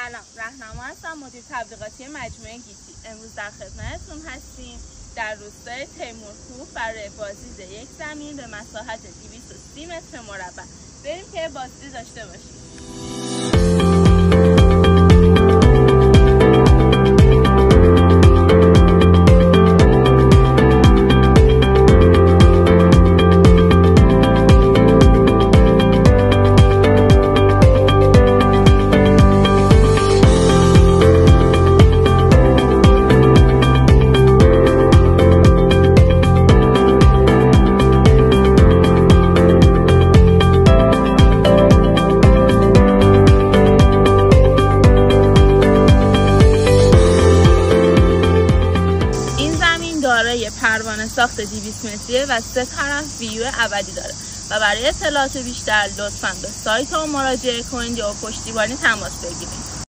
سلام، رهنما هستم، مدیر تبلیغاتی مجموعه گیتی. امروز در خدمتتون هستیم در روستای تیمورکوه برای بازدید یک زمین به مساحت 230 متر مربع. بریم که بازدید داشته باشیم. دارای پروانه ساخت 200 متریه و 3 طرف ویو ابدی داره و برای اطلاعات بیشتر لطفاً به سایت ما مراجعه کنید یا با پشتیبانی تماس بگیرید.